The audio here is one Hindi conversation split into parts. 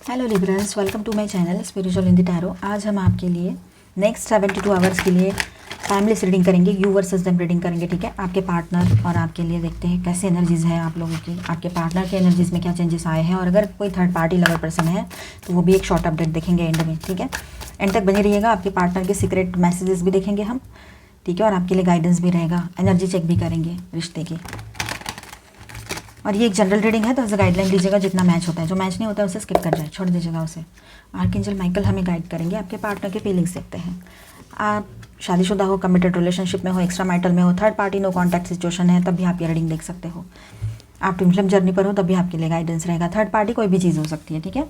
Hello liberals, welcome to my channel spiritual in the tarot. आज हम आपके लिए नेक्स्ट 72 आवर्स के लिए टाइमलेस रीडिंग करेंगे, यू वर्सेस देम रीडिंग करेंगे। ठीक है, आपके पार्टनर और आपके लिए देखते हैं कैसे एनर्जीज़ है आप लोगों की, आपके पार्टनर के एनर्जीज़ में क्या चेंजेस आए हैं, और अगर कोई थर्ड पार्टी लवर पर्सन है तो वो भी एक शॉर्ट अपडेट देखेंगे एंड में। ठीक है, एंड तक बने रहिएगा। आपके पार्टनर के सीक्रेट मैसेजेस भी देखेंगे हम, ठीक है, और आपके लिए गाइडेंस भी रहेगा, एनर्जी चेक भी करेंगे रिश्ते की। और ये एक जनरल रीडिंग है तो ऐसे गाइडलाइन लीजिएगा जितना मैच होता है, जो मैच नहीं होता है उसे स्किप कर जाए, छोड़ दीजिएगा उसे। आर्कएंजल माइकल हमें गाइड करेंगे। आपके पार्टनर के फीलिंग्स देखते हैं। आप शादीशुदा हो, कमिटेड रिलेशनशिप में हो, एक्स्ट्रा मैरिटल में हो, third party no contact situation है, तब भी आप ये रीडिंग देख सकते हो। आप ट्विन फ्लेम जर्नी पर हो तब भी आपके लिए गाइडेंस रहेगा। थर्ड पार्टी कोई भी चीज़ हो सकती है, ठीक है,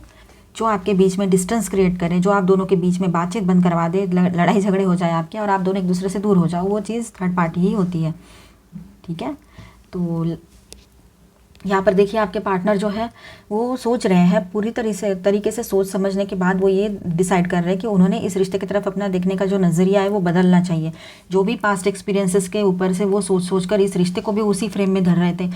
जो आपके बीच में डिस्टेंस क्रिएट करे, जो आप दोनों के बीच में बातचीत बंद करवा दे, लड़ाई झगड़े हो जाए आपके और आप दोनों एक दूसरे से दूर हो जाओ, वो चीज़ थर्ड पार्टी ही होती है। ठीक है, तो यहाँ पर देखिए आपके पार्टनर जो है वो सोच रहे हैं, पूरी तरीके से सोच समझने के बाद वो ये डिसाइड कर रहे हैं कि उन्होंने इस रिश्ते की तरफ अपना देखने का जो नज़रिया है वो बदलना चाहिए। जो भी पास्ट एक्सपीरियंसेस के ऊपर से वो सोच कर इस रिश्ते को भी उसी फ्रेम में धर रहे थे,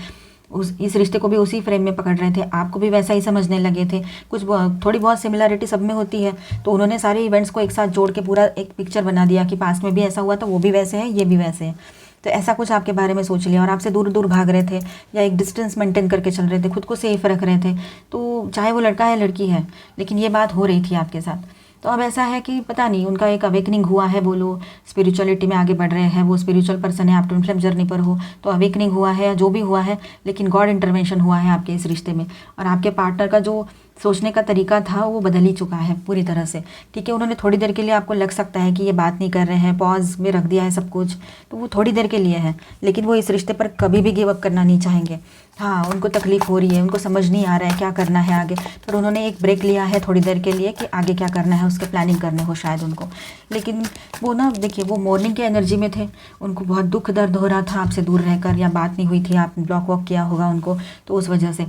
इस रिश्ते को भी उसी फ्रेम में पकड़ रहे थे, आपको भी वैसा ही समझने लगे थे। कुछ थोड़ी बहुत सिमिलरिटी सब में होती है, तो उन्होंने सारे इवेंट्स को एक साथ जोड़ के पूरा एक पिक्चर बना दिया कि पास्ट में भी ऐसा हुआ था, वो भी वैसे है, ये भी वैसे है। तो ऐसा कुछ आपके बारे में सोच लिया और आपसे दूर दूर भाग रहे थे या एक डिस्टेंस मेंटेन करके चल रहे थे, खुद को सेफ रख रहे थे। तो चाहे वो लड़का है लड़की है, लेकिन ये बात हो रही थी आपके साथ। तो अब ऐसा है कि पता नहीं उनका एक अवेकनिंग हुआ है, बोलो स्पिरिचुअलिटी में आगे बढ़ रहे हैं, वो स्पिरिचुअल पर्सन है, आप ट्विन फ्लेम जर्नी पर हो तो अवेकनिंग हुआ है, जो भी हुआ है, लेकिन गॉड इंटरवेंशन हुआ है आपके इस रिश्ते में। और आपके पार्टनर का जो सोचने का तरीका था वो बदल ही चुका है पूरी तरह से। ठीक है, उन्होंने थोड़ी देर के लिए, आपको लग सकता है कि ये बात नहीं कर रहे हैं, पॉज में रख दिया है सब कुछ, तो वो थोड़ी देर के लिए है, लेकिन वो इस रिश्ते पर कभी भी गिव अप करना नहीं चाहेंगे। हाँ, उनको तकलीफ़ हो रही है, उनको समझ नहीं आ रहा है क्या करना है आगे, पर उन्होंने एक ब्रेक लिया है थोड़ी देर के लिए कि आगे क्या करना है उसके प्लानिंग करने हो शायद उनको। लेकिन वो ना देखिए, वो मॉर्निंग के एनर्जी में थे, उनको बहुत दुख दर्द हो रहा था आपसे दूर रहकर, या बात नहीं हुई थी, आपने ब्लॉक वॉक किया होगा उनको, तो उस वजह से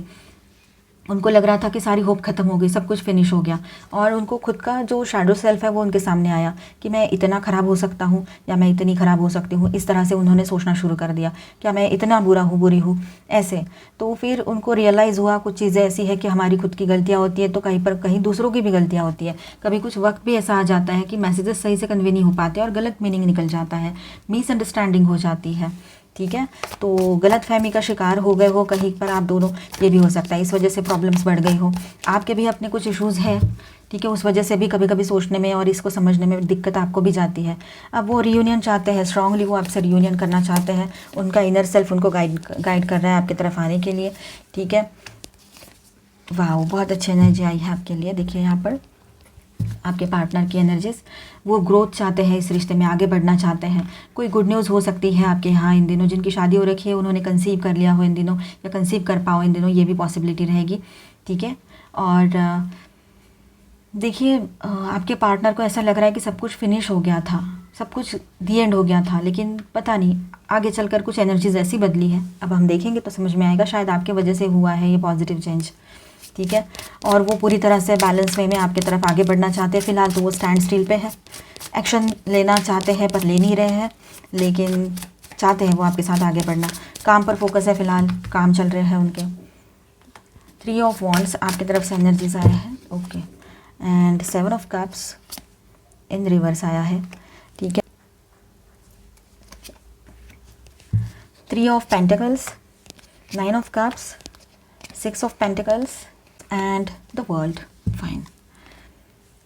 उनको लग रहा था कि सारी होप खत्म हो गई, सब कुछ फिनिश हो गया। और उनको खुद का जो शैडो सेल्फ है वो उनके सामने आया कि मैं इतना ख़राब हो सकता हूँ या मैं इतनी ख़राब हो सकती हूँ। इस तरह से उन्होंने सोचना शुरू कर दिया, क्या मैं इतना बुरा हूँ, बुरी हूँ, ऐसे। तो फिर उनको रियलाइज़ हुआ कुछ चीज़ें ऐसी है कि हमारी खुद की गलतियाँ होती है तो कहीं पर कहीं दूसरों की भी गलतियाँ होती है। कभी कुछ वक्त भी ऐसा आ जाता है कि मैसेजेस सही से कन्वे नहीं हो पाते और गलत मीनिंग निकल जाता है, मिसअंडरस्टैंडिंग हो जाती है। ठीक है, तो गलत फहमी का शिकार हो गए हो कहीं पर आप दोनों, ये भी हो सकता है, इस वजह से प्रॉब्लम्स बढ़ गई हो। आपके भी अपने कुछ इश्यूज़ हैं, ठीक है, उस वजह से भी कभी कभी सोचने में और इसको समझने में दिक्कत आपको भी जाती है। अब वो रियूनियन चाहते हैं, स्ट्रांगली वो आपसे रियूनियन करना चाहते हैं, उनका इनर सेल्फ उनको गाइड कर रहा है आपकी तरफ आने के लिए। ठीक है, वाह, बहुत अच्छी एनर्जी आई है आपके लिए। देखिए यहाँ पर आपके पार्टनर की एनर्जीज, वो ग्रोथ चाहते हैं, इस रिश्ते में आगे बढ़ना चाहते हैं। कोई गुड न्यूज़ हो सकती है आपके यहाँ इन दिनों, जिनकी शादी हो रखी है उन्होंने कंसीव कर लिया हो इन दिनों, या कंसीव कर पाओ इन दिनों, ये भी पॉसिबिलिटी रहेगी। ठीक है, और देखिए आपके पार्टनर को ऐसा लग रहा है कि सब कुछ फिनिश हो गया था, सब कुछ दी एंड हो गया था, लेकिन पता नहीं आगे चलकर कुछ एनर्जीज ऐसी बदली है, अब हम देखेंगे तो समझ में आएगा, शायद आपके वजह से हुआ है ये पॉजिटिव चेंज। ठीक है, और वो पूरी तरह से बैलेंस वे में आपकी तरफ आगे बढ़ना चाहते हैं। फिलहाल तो वो स्टैंड स्टिल पे है, एक्शन लेना चाहते हैं पर ले नहीं रहे हैं, लेकिन चाहते हैं वो आपके साथ आगे बढ़ना। काम पर फोकस है, फिलहाल काम चल रहे हैं उनके। 3 ऑफ वॉन्ड्स आपकी तरफ से एनर्जीज आया है, okay, and 7 of cups in reverse आया है। ठीक है, 3 of pentacles, 9 of cups, 6 of pentacles and the world. Fine,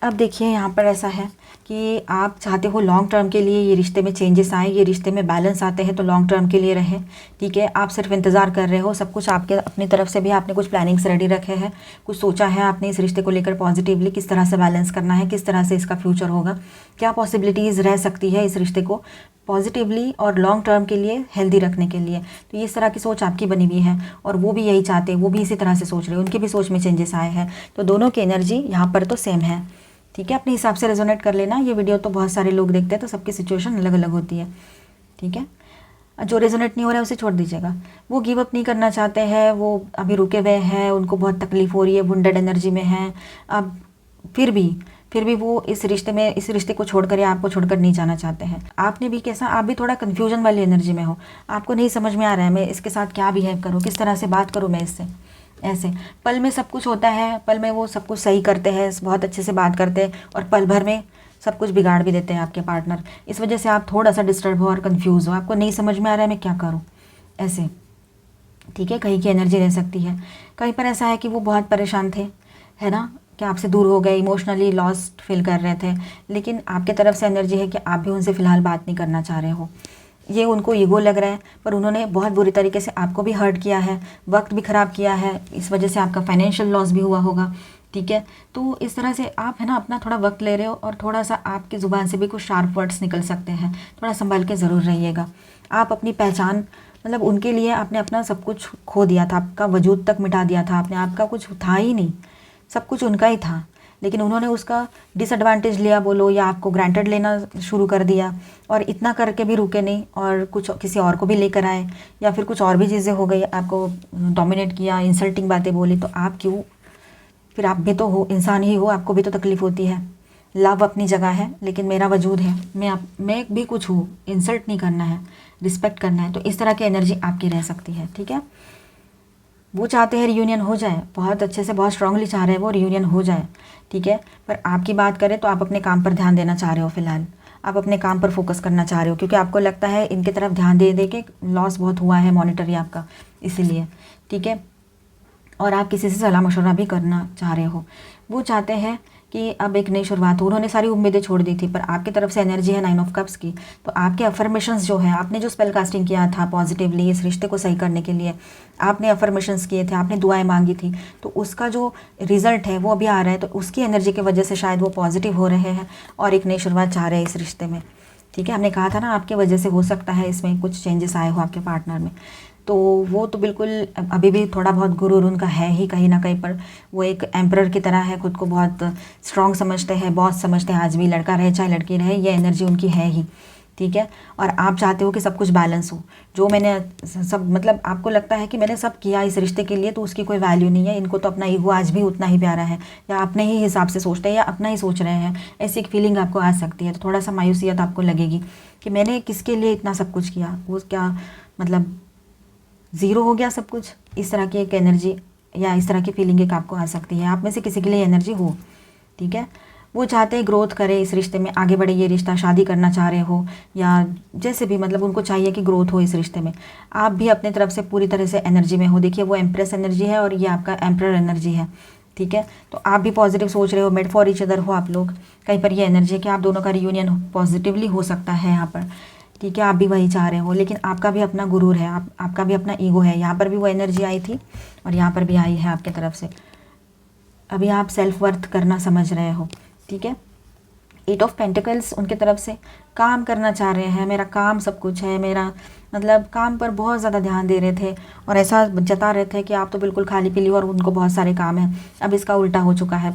अब देखिए यहाँ पर ऐसा है कि आप चाहते हो लॉन्ग टर्म के लिए ये रिश्ते में चेंजेस आए, ये रिश्ते में बैलेंस आते हैं तो लॉन्ग टर्म के लिए रहे। ठीक है, आप सिर्फ इंतज़ार कर रहे हो, सब कुछ आपके अपनी तरफ से भी आपने कुछ प्लानिंग्स रेडी रखे हैं, कुछ सोचा है आपने इस रिश्ते को लेकर पॉजिटिवली, किस तरह से बैलेंस करना है, किस तरह से इसका फ्यूचर होगा, क्या पॉसिबिलिटीज़ रह सकती है इस रिश्ते को पॉजिटिवली और लॉन्ग टर्म के लिए हेल्दी रखने के लिए। तो इस तरह की सोच आपकी बनी हुई है और वो भी यही चाहते हैं, वो भी इसी तरह से सोच रहे हैं, उनकी भी सोच में चेंजेस आए हैं, तो दोनों की एनर्जी यहाँ पर तो सेम है। ठीक है, अपने हिसाब से रेजोनेट कर लेना, ये वीडियो तो बहुत सारे लोग देखते हैं तो सबकी सिचुएशन अलग अलग होती है। ठीक है, जो रेजोनेट नहीं हो रहा है उसे छोड़ दीजिएगा। वो गिव अप नहीं करना चाहते हैं, वो अभी रुके हुए हैं, उनको बहुत तकलीफ हो रही है, वुंडेड एनर्जी में हैं। अब फिर भी वो इस रिश्ते को छोड़कर या आपको छोड़कर नहीं जाना चाहते हैं। आपने भी कैसा, आप भी थोड़ा कन्फ्यूजन वाली एनर्जी में हो, आपको नहीं समझ में आ रहा है मैं इसके साथ क्या बिहेव करूँ, किस तरह से बात करूँ मैं इससे, ऐसे पल में सब कुछ होता है, पल में वो सब कुछ सही करते हैं, बहुत अच्छे से बात करते हैं और पल भर में सब कुछ बिगाड़ भी देते हैं आपके पार्टनर। इस वजह से आप थोड़ा सा डिस्टर्ब हो और कंफ्यूज हो, आपको नहीं समझ में आ रहा है मैं क्या करूँ ऐसे, ठीक है। कहीं की एनर्जी रह सकती है। कहीं पर ऐसा है कि वो बहुत परेशान थे, है ना, कि आपसे दूर हो गए, इमोशनली लॉस्ट फील कर रहे थे, लेकिन आपके तरफ से एनर्जी है कि आप भी उनसे फ़िलहाल बात नहीं करना चाह रहे हो। ये उनको ईगो लग रहा है, पर उन्होंने बहुत बुरी तरीके से आपको भी हर्ट किया है, वक्त भी ख़राब किया है, इस वजह से आपका फाइनेंशियल लॉस भी हुआ होगा, ठीक है। तो इस तरह से आप है ना अपना थोड़ा वक्त ले रहे हो और थोड़ा सा आपकी ज़ुबान से भी कुछ शार्प वर्ड्स निकल सकते हैं, थोड़ा संभाल के ज़रूर रहिएगा। आप अपनी पहचान, मतलब उनके लिए आपने अपना सब कुछ खो दिया था, आपका वजूद तक मिटा दिया था आपने, आपका कुछ था ही नहीं, सब कुछ उनका ही था, लेकिन उन्होंने उसका डिसएडवांटेज लिया बोलो या आपको ग्रांटेड लेना शुरू कर दिया, और इतना करके भी रुके नहीं और कुछ किसी और को भी लेकर आए, या फिर कुछ और भी चीज़ें हो गई, आपको डोमिनेट किया, इंसल्टिंग बातें बोली, तो आप क्यों, फिर आप भी तो हो, इंसान ही हो, आपको भी तो तकलीफ़ होती है। लव अपनी जगह है, लेकिन मेरा वजूद है, मैं भी कुछ हूँ, इंसल्ट नहीं करना है, रिस्पेक्ट करना है। तो इस तरह की एनर्जी आपकी रह सकती है, ठीक है। वो चाहते हैं रियूनियन हो जाए, बहुत अच्छे से, बहुत स्ट्रांगली चाह रहे हैं वो रियूनियन हो जाए, ठीक है। पर आपकी बात करें तो आप अपने काम पर ध्यान देना चाह रहे हो, फिलहाल आप अपने काम पर फोकस करना चाह रहे हो, क्योंकि आपको लगता है इनकी तरफ ध्यान दे दे के लॉस बहुत हुआ है मॉनिटरी आपका, इसीलिए, ठीक है। और आप किसी से सलाह मशवरा भी करना चाह रहे हो। वो चाहते हैं कि अब एक नई शुरुआत हो, उन्होंने सारी उम्मीदें छोड़ दी थी, पर आपकी तरफ से एनर्जी है 9 ऑफ कप्स की। तो आपके अफर्मेशंस जो है, आपने जो स्पेल कास्टिंग किया था पॉजिटिवली इस रिश्ते को सही करने के लिए, आपने अफर्मेशंस किए थे, आपने दुआएं मांगी थी, तो उसका जो रिजल्ट है वो अभी आ रहा है। तो उसकी एनर्जी की वजह से शायद वो पॉजिटिव हो रहे हैं और एक नई शुरुआत चाह रहे हैं इस रिश्ते में, ठीक है। हमने कहा था ना आपके वजह से हो सकता है इसमें कुछ चेंजेस आए हो आपके पार्टनर में, तो वो तो बिल्कुल अभी भी थोड़ा बहुत गुरूर उनका है ही कहीं ना कहीं पर। वो एक एम्परर की तरह है, खुद को बहुत स्ट्रॉन्ग समझते हैं, बॉस समझते हैं, आज भी लड़का रहे चाहे लड़की रहे, ये एनर्जी उनकी है ही, ठीक है। और आप चाहते हो कि सब कुछ बैलेंस हो, जो मैंने सब, मतलब आपको लगता है कि मैंने सब किया इस रिश्ते के लिए तो उसकी कोई वैल्यू नहीं है, इनको तो अपना ईगो आज भी उतना ही प्यारा है, या अपने ही हिसाब से सोचते हैं या अपना ही सोच रहे हैं, ऐसी एक फीलिंग आपको आ सकती है। तो थोड़ा सा मायूसियत आपको लगेगी कि मैंने किसके लिए इतना सब कुछ किया, वो क्या मतलब ज़ीरो हो गया सब कुछ, इस तरह की एक एनर्जी या इस तरह की फीलिंग एक आपको आ सकती है, आप में से किसी के लिए एनर्जी हो, ठीक है। वो चाहते हैं ग्रोथ करे इस रिश्ते में, आगे बढ़े ये रिश्ता, शादी करना चाह रहे हो या जैसे भी, मतलब उनको चाहिए कि ग्रोथ हो इस रिश्ते में। आप भी अपने तरफ से पूरी तरह से एनर्जी में हो, देखिए वो एम्प्रेस एनर्जी है और ये आपका एम्परर एनर्जी है, ठीक है। तो आप भी पॉजिटिव सोच रहे हो, मेड फॉर ईच अदर हो आप लोग, कहीं पर ये एनर्जी है कि आप दोनों का रियूनियन पॉजिटिवली हो सकता है यहाँ पर, ठीक है। आप भी वही चाह रहे हो, लेकिन आपका भी अपना गुरूर है, आपका भी अपना ईगो है, यहाँ पर भी वो एनर्जी आई थी और यहाँ पर भी आई है आपके तरफ से। अभी आप सेल्फ वर्थ करना समझ रहे हो, ठीक है। 8 ऑफ पेंटिकल्स उनके तरफ से, काम करना चाह रहे हैं, मेरा काम सब कुछ है, मेरा मतलब काम पर बहुत ज़्यादा ध्यान दे रहे थे और ऐसा जता रहे थे कि आप तो बिल्कुल खाली पीली और उनको बहुत सारे काम हैं। अब इसका उल्टा हो चुका है,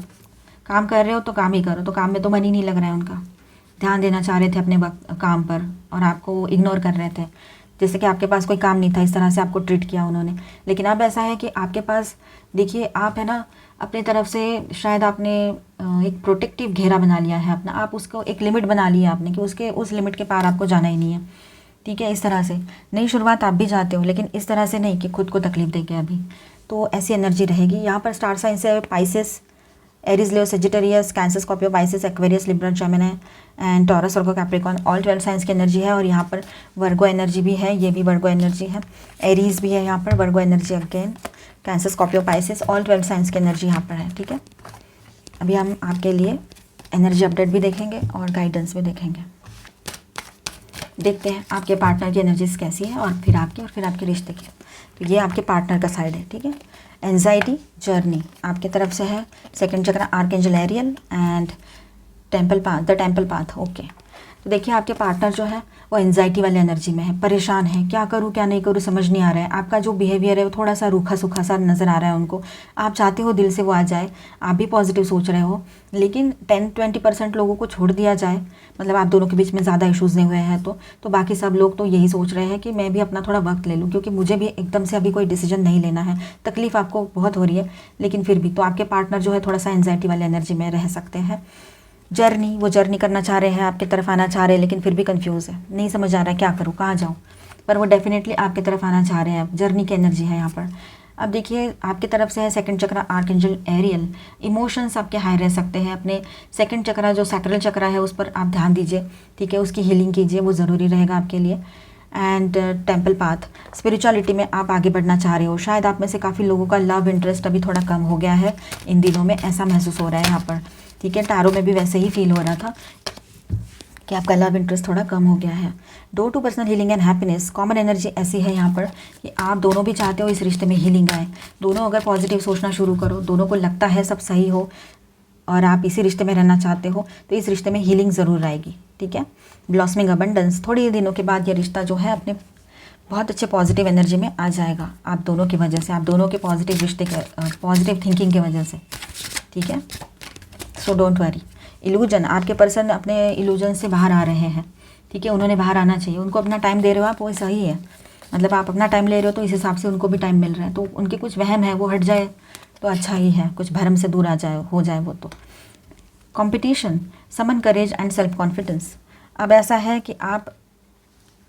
काम कर रहे हो तो काम ही करो, तो काम में तो मन ही नहीं लग रहा है उनका, ध्यान देना चाह रहे थे अपने काम पर और आपको इग्नोर कर रहे थे, जैसे कि आपके पास कोई काम नहीं था, इस तरह से आपको ट्रीट किया उन्होंने। लेकिन अब ऐसा है कि आपके पास, देखिए आप है ना अपनी तरफ से शायद आपने एक प्रोटेक्टिव घेरा बना लिया है अपना, आप उसको एक लिमिट बना लिया आपने कि उसके उस लिमिट के पार आपको जाना ही नहीं है, ठीक है। इस तरह से नई शुरुआत आप भी चाहते हो, लेकिन इस तरह से नहीं कि खुद को तकलीफ देके अभी, तो ऐसी एनर्जी रहेगी। यहाँ पर स्टार साइन से Pisces, Aries, Leo, Sagittarius, cancer, Scorpio, Pisces, Aquarius, Libra, Gemini and taurus, Virgo, Capricorn, all 12 signs की एनर्जी है। और यहाँ पर वर्गो एनर्जी भी है, ये भी वर्गो एनर्जी है, एरीज भी है यहाँ पर, Virgo energy again, Cancer, Scorpio, Pisces, all 12 signs की एनर्जी यहाँ पर है, ठीक है। अभी हम आपके लिए एनर्जी अपडेट भी देखेंगे और गाइडेंस भी देखेंगे। देखते हैं आपके पार्टनर की एनर्जीज कैसी है और फिर आपके रिश्ते की। तो ये आपके पार्टनर का साइड है, ठीक है। एंजाइटी जर्नी आपके तरफ से है, second chakra archangel Ariel and temple path, the temple path, okay. तो देखिए आपके पार्टनर जो है वो एंजाइटी वाले एनर्जी में है, परेशान है, क्या करूँ क्या नहीं करूँ समझ नहीं आ रहा है। आपका जो बिहेवियर है वो थोड़ा सा रूखा सूखा सा नज़र आ रहा है उनको, आप चाहते हो दिल से वो आ जाए, आप भी पॉजिटिव सोच रहे हो, लेकिन 10-20% लोगों को छोड़ दिया जाए, मतलब आप दोनों के बीच में ज़्यादा इश्यूज़ नहीं हुए हैं तो बाकी सब लोग तो यही सोच रहे हैं कि मैं भी अपना थोड़ा वक्त ले लूँ, क्योंकि मुझे भी एकदम से अभी कोई डिसीजन नहीं लेना है। तकलीफ़ आपको बहुत हो रही है, लेकिन फिर भी तो आपके पार्टनर जो है थोड़ा सा एंजाइटी वाली एनर्जी में रह सकते हैं। जर्नी, वो जर्नी करना चाह रहे हैं, आपकी तरफ आना चाह रहे हैं, लेकिन फिर भी कंफ्यूज है, नहीं समझ आ रहा है क्या करूँ, कहाँ जाऊँ, पर वो डेफिनेटली आपकी तरफ आना चाह रहे हैं। जर्नी की एनर्जी है यहाँ पर, अब देखिए आपकी तरफ से है सेकंड चक्रा आर्कएंजल एरियल। इमोशंस आपके हाई रह सकते हैं, अपने सेकंड चक्रा जो सैक्रल चक्रा है उस पर आप ध्यान दीजिए, ठीक है, उसकी हीलिंग कीजिए, वो ज़रूरी रहेगा आपके लिए। एंड टेम्पल पाथ, स्पिरिचुअलिटी में आप आगे बढ़ना चाह रहे हो। शायद आप में से काफ़ी लोगों का लव इंटरेस्ट अभी थोड़ा कम हो गया है इन दिनों में, ऐसा महसूस हो रहा है यहाँ पर, ठीक है। टैरो में भी वैसे ही फील हो रहा था कि आपका लव इंटरेस्ट थोड़ा कम हो गया है। Door to personal healing and happiness, common energy ऐसी है यहाँ पर कि आप दोनों भी चाहते हो इस रिश्ते में हीलिंग आए। दोनों अगर पॉजिटिव सोचना शुरू करो, दोनों को लगता है सब सही हो और आप इसी रिश्ते में रहना चाहते हो, तो इस रिश्ते में हीलिंग ज़रूर आएगी, ठीक है। ब्लॉसमिंग अबंडेंस, थोड़ी ही दिनों के बाद ये रिश्ता जो है अपने बहुत अच्छे पॉजिटिव एनर्जी में आ जाएगा, आप दोनों की वजह से, आप दोनों के पॉजिटिव रिश्ते के पॉजिटिव थिंकिंग की वजह से, ठीक है। So don't worry. इल्यूजन, आपके पर्सन अपने इल्यूजन से बाहर आ रहे हैं, ठीक है, उन्होंने बाहर आना चाहिए, उनको अपना टाइम दे रहे हो आप, वो सही है, मतलब आप अपना टाइम ले रहे हो तो इस हिसाब से उनको भी टाइम मिल रहा है, तो उनके कुछ वहम है वो हट जाए तो अच्छा ही है, कुछ भरम से दूर आ जाए, हो जाए वो तो। Competition, summon courage and self confidence, अब ऐसा है कि आप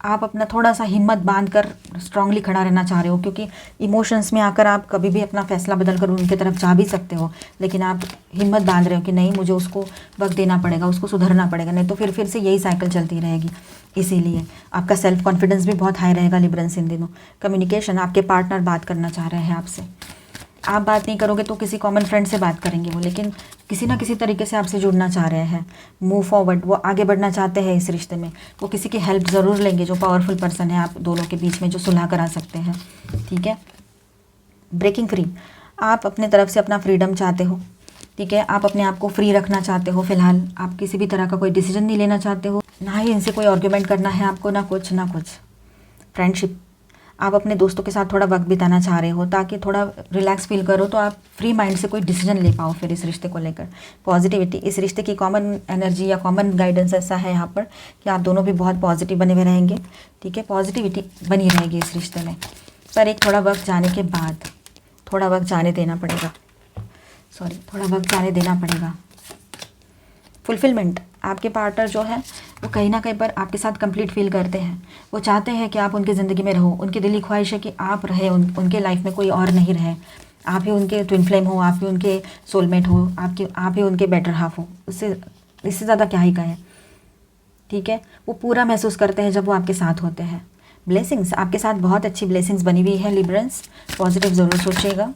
अपना थोड़ा सा हिम्मत बांध कर स्ट्रांगली खड़ा रहना चाह रहे हो, क्योंकि इमोशंस में आकर आप कभी भी अपना फैसला बदल कर उनकी तरफ जा भी सकते हो, लेकिन आप हिम्मत बांध रहे हो कि नहीं, मुझे उसको वक्त देना पड़ेगा, उसको सुधरना पड़ेगा, नहीं तो फिर से यही साइकिल चलती रहेगी। इसीलिए आपका सेल्फ कॉन्फिडेंस भी बहुत हाई रहेगा लिब्रेंस इन दिनों। कम्युनिकेशन, आपके पार्टनर बात करना चाह रहे हैं आपसे, आप बात नहीं करोगे तो किसी कॉमन फ्रेंड से बात करेंगे वो, लेकिन किसी ना किसी तरीके से आपसे जुड़ना चाह रहे हैं, मूव फॉरवर्ड, वो आगे बढ़ना चाहते हैं इस रिश्ते में, वो किसी की हेल्प ज़रूर लेंगे, जो पावरफुल पर्सन है आप दोनों के बीच में जो सुलह करा सकते हैं, ठीक है। ब्रेकिंग फ्री, आप अपने तरफ से अपना फ्रीडम चाहते हो, ठीक है, आप अपने आप को फ्री रखना चाहते हो, फिलहाल आप किसी भी तरह का कोई डिसीजन नहीं लेना चाहते हो, ना ही इनसे कोई आर्ग्यूमेंट करना है आपको, ना कुछ। फ्रेंडशिप, आप अपने दोस्तों के साथ थोड़ा वक्त बिताना चाह रहे हो ताकि थोड़ा रिलैक्स फील करो, तो आप फ्री माइंड से कोई डिसीजन ले पाओ फिर इस रिश्ते को लेकर। पॉजिटिविटी, इस रिश्ते की कॉमन एनर्जी या कॉमन गाइडेंस ऐसा है यहाँ पर कि आप दोनों भी बहुत पॉजिटिव बने हुए रहेंगे, ठीक है, पॉजिटिविटी बनी रहेगी इस रिश्ते में। पर एक थोड़ा वक्त जाने के बाद, थोड़ा वक्त जाने देना पड़ेगा। फुलफिलमेंट, आपके पार्टनर जो है वो कहीं ना कहीं पर आपके साथ कंप्लीट फील करते हैं, वो चाहते हैं कि आप उनकी ज़िंदगी में रहो, उनकी दिली ख्वाहिश है कि आप रहे उनके लाइफ में, कोई और नहीं रहे, आप ही उनके ट्विन फ्लेम हो, आप ही उनके सोलमेट हो, आप ही उनके बेटर हाफ हो, इससे ज़्यादा क्या ही कहें, ठीक है। वो पूरा महसूस करते हैं जब वो आपके साथ होते हैं। ब्लेसिंग्स, आपके साथ बहुत अच्छी ब्लेसिंग्स बनी हुई है लिब्रेंस, पॉजिटिव ज़रूर सोचिएगा।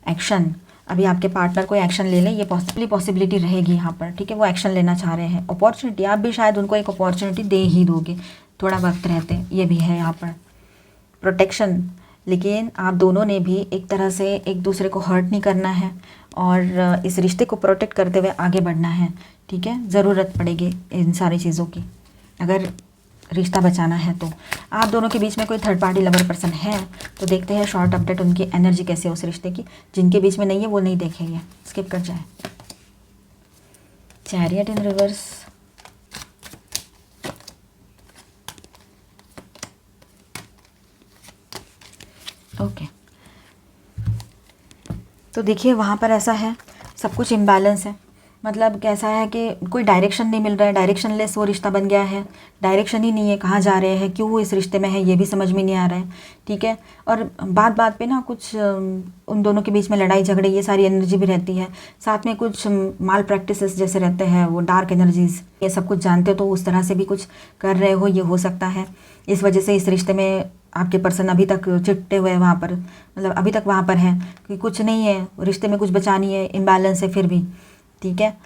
एक्शन, अभी आपके पार्टनर कोई एक्शन ले लें, ये पॉसिबिलिटी रहेगी यहाँ पर, ठीक है, वो एक्शन लेना चाह रहे हैं। अपॉर्चुनिटी, आप भी शायद उनको एक अपॉर्चुनिटी दे ही दोगे, थोड़ा वक्त रहते, ये भी है यहाँ पर। प्रोटेक्शन, लेकिन आप दोनों ने भी एक तरह से एक दूसरे को हर्ट नहीं करना है और इस रिश्ते को प्रोटेक्ट करते हुए आगे बढ़ना है, ठीक है। ज़रूरत पड़ेगी इन सारी चीज़ों की अगर रिश्ता बचाना है तो। आप दोनों के बीच में कोई थर्ड पार्टी लवर पर्सन है तो देखते हैं शॉर्ट अपडेट उनकी एनर्जी कैसे है उस रिश्ते की। जिनके बीच में नहीं है वो नहीं देखेंगे, स्किप कर जाए। चैरियट इन रिवर्स, ओके। तो देखिए वहाँ पर ऐसा है, सब कुछ इम्बैलेंस है, मतलब कैसा है कि कोई डायरेक्शन नहीं मिल रहा है, डायरेक्शनलेस वो रिश्ता बन गया है, डायरेक्शन ही नहीं है, कहाँ जा रहे हैं, क्यों इस रिश्ते में है, ये भी समझ में नहीं आ रहा है, ठीक है। और बात बात पे ना कुछ उन दोनों के बीच में लड़ाई झगड़े, ये सारी एनर्जी भी रहती है, साथ में कुछ माल प्रैक्टिसेस जैसे रहते हैं, वो डार्क एनर्जीज, ये सब कुछ जानते हो तो उस तरह से भी कुछ कर रहे हो, ये हो सकता है। इस वजह से इस रिश्ते में आपके पर्सन अभी तक चिपटे हुए हैं वहाँ पर, मतलब अभी तक वहाँ पर है कि कुछ नहीं है, रिश्ते में कुछ बचा नहीं है, इम्बैलेंस है फिर भी, ठीक है।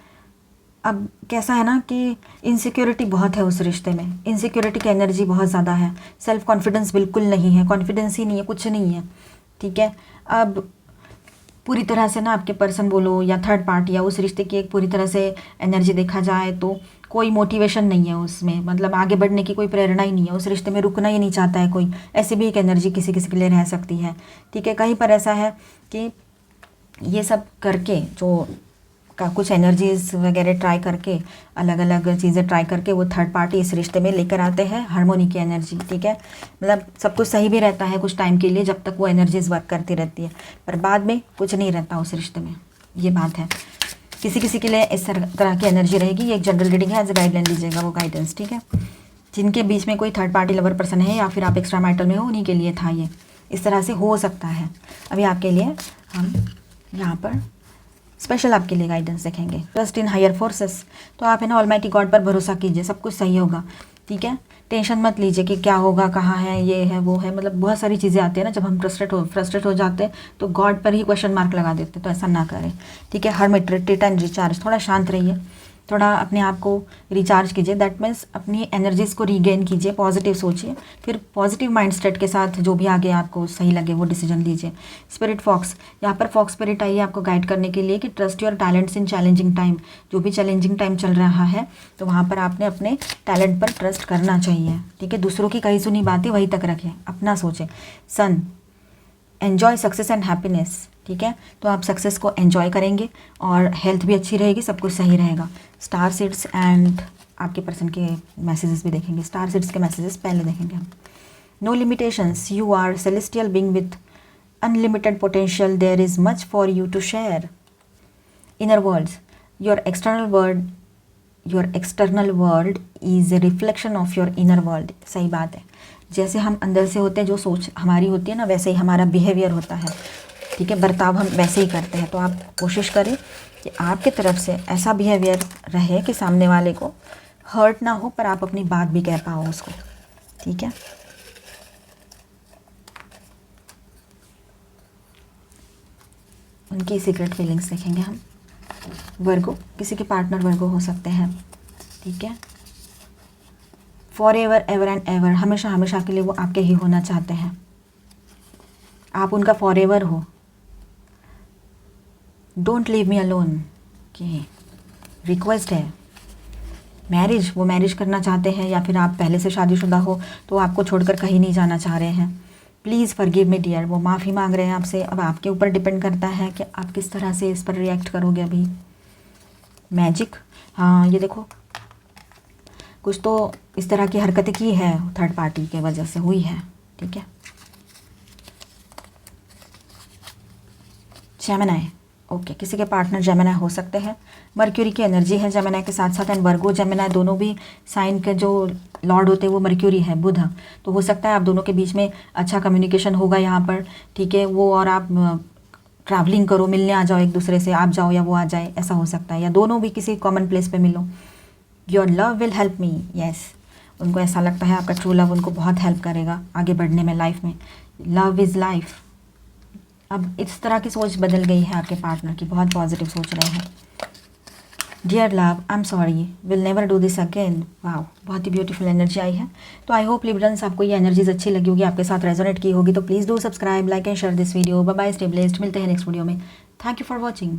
अब कैसा है ना कि इनसिक्योरिटी बहुत है उस रिश्ते में, इनसिक्योरिटी की एनर्जी बहुत ज़्यादा है, सेल्फ कॉन्फिडेंस बिल्कुल नहीं है, कॉन्फिडेंस ही नहीं है, कुछ नहीं है, ठीक है। अब पूरी तरह से ना आपके पर्सन बोलो या थर्ड पार्टी या उस रिश्ते की एक पूरी तरह से एनर्जी देखा जाए तो कोई मोटिवेशन नहीं है उसमें, मतलब आगे बढ़ने की कोई प्रेरणा ही नहीं है, उस रिश्ते में रुकना ही नहीं चाहता है कोई, ऐसी भी एक एनर्जी किसी किसी के लिए रह सकती है, ठीक है। कहीं पर ऐसा है कि ये सब करके जो का कुछ एनर्जीज वगैरह ट्राई करके, अलग अलग चीज़ें ट्राई करके वो थर्ड पार्टी इस रिश्ते में लेकर आते हैं हार्मोनी की एनर्जी, ठीक है। मतलब सब कुछ सही भी रहता है कुछ टाइम के लिए जब तक वो एनर्जीज वर्क करती रहती है, पर बाद में कुछ नहीं रहता उस रिश्ते में, ये बात है। किसी किसी के लिए इस तरह की एनर्जी रहेगी, ये एक जनरल रीडिंग है, एज ए गाइडलाइन लीजिएगा वो गाइडेंस, ठीक है। जिनके बीच में कोई थर्ड पार्टी लवर पर्सन है या फिर आप एक्स्ट्रा मैरिटल में हो, उन्हीं के लिए था ये। इस तरह से हो सकता है। अभी आपके लिए हम यहाँ पर स्पेशल आपके लिए गाइडेंस देखेंगे। ट्रस्ट इन हायर फोर्सेस, तो आप है ना ऑलमाइटी गॉड पर भरोसा कीजिए, सब कुछ सही होगा, ठीक है। टेंशन मत लीजिए कि क्या होगा, कहाँ है, ये है, वो है, मतलब बहुत सारी चीज़ें आती है ना जब हम फ्रस्ट्रेट हो जाते हैं तो गॉड पर ही क्वेश्चन मार्क लगा देते, तो ऐसा ना करें, ठीक है। हर्मिट, रिट्रीट एंड रिचार्ज, थोड़ा शांत रहिए, थोड़ा अपने आप को रिचार्ज कीजिए, दैट मीन्स अपनी एनर्जीज़ को रीगेन कीजिए, पॉजिटिव सोचिए, फिर पॉजिटिव माइंड सेट के साथ जो भी आगे आपको सही लगे वो डिसीजन लीजिए। स्पिरिट फॉक्स, यहाँ पर फॉक्स स्पिरिट आई है आपको गाइड करने के लिए कि trust your talents in challenging time, जो भी चैलेंजिंग टाइम चल रहा है तो वहाँ पर आपने अपने टैलेंट पर ट्रस्ट करना चाहिए, ठीक है। दूसरों की कही सुनी बातें वहीं तक रखें, अपना सोचें। सन, एन्जॉय सक्सेस एंड हैप्पीनेस, ठीक है, तो आप सक्सेस को एंजॉय करेंगे और हेल्थ भी अच्छी रहेगी, सब कुछ सही रहेगा। स्टार सीड्स एंड आपके पर्सन के मैसेजेस भी देखेंगे। स्टार सीड्स के मैसेजेस पहले देखेंगे हम। No limitations, you are celestial being with unlimited potential, there is much for you to share. Inner worlds, your external world is a reflection of your inner world, सही बात है। जैसे हम अंदर से होते हैं, जो सोच हमारी होती है ना, वैसे ही हमारा बिहेवियर होता है, ठीक है, बर्ताव हम वैसे ही करते हैं। तो आप कोशिश करें कि आपकी तरफ से ऐसा बिहेवियर रहे कि सामने वाले को हर्ट ना हो, पर आप अपनी बात भी कह पाओ उसको, ठीक है। उनकी सीक्रेट फीलिंग्स देखेंगे हम। वर्गो, किसी के पार्टनर वर्गो हो सकते हैं, ठीक है। फॉर एवर एंड एवर, हमेशा हमेशा के लिए वो आपके ही होना चाहते हैं, आप उनका फॉर एवर हो। डोंट लीव मी अलोन की रिक्वेस्ट है। मैरिज, वो मैरिज करना चाहते हैं या फिर आप पहले से शादीशुदा हो तो आपको छोड़कर कहीं नहीं जाना चाह रहे हैं। प्लीज़ फॉरगिव मी डियर, वो माफ़ी मांग रहे हैं आपसे। अब आपके ऊपर डिपेंड करता है कि आप किस तरह से इस पर रिएक्ट करोगे। अभी मैजिक, हाँ ये देखो, कुछ तो इस तरह की हरकतें की है थर्ड पार्टी के वजह से हुई है, ठीक है। जेमिनी, ओके, किसी के पार्टनर जेमिनी हो सकते हैं। मर्क्यूरी की एनर्जी है जेमिनी के साथ साथ, एंड वर्गो जेमिनी दोनों भी साइन के जो लॉर्ड होते हैं वो मर्क्यूरी है, बुध। तो हो सकता है आप दोनों के बीच में अच्छा कम्युनिकेशन होगा यहाँ पर, ठीक है। वो और आप ट्रैवलिंग करो, मिलने आ जाओ एक दूसरे से, आप जाओ या वो आ जाए, ऐसा हो सकता है, या दोनों भी किसी कॉमन प्लेस पे मिलो। Your love will help me, yes, उनको ऐसा लगता है आपका ट्रू लव उनको बहुत हेल्प करेगा आगे बढ़ने में लाइफ में। Love is life. अब इस तरह की सोच बदल गई है आपके पार्टनर की, बहुत पॉजिटिव सोच रहे हैं। Dear love, I am sorry, will never do this again. वाह, बहुत ही ब्यूटीफुल एनर्जी आई है। तो आई होप लिब्रन्स आपको ये एनर्जीज अच्छी लगी होगी, आपके साथ रेजोनेट की होगी। तो please do subscribe, like and share this video. Bye bye, stay blessed, मिलते हैं नेक्स्ट वीडियो में। Thank you for watching.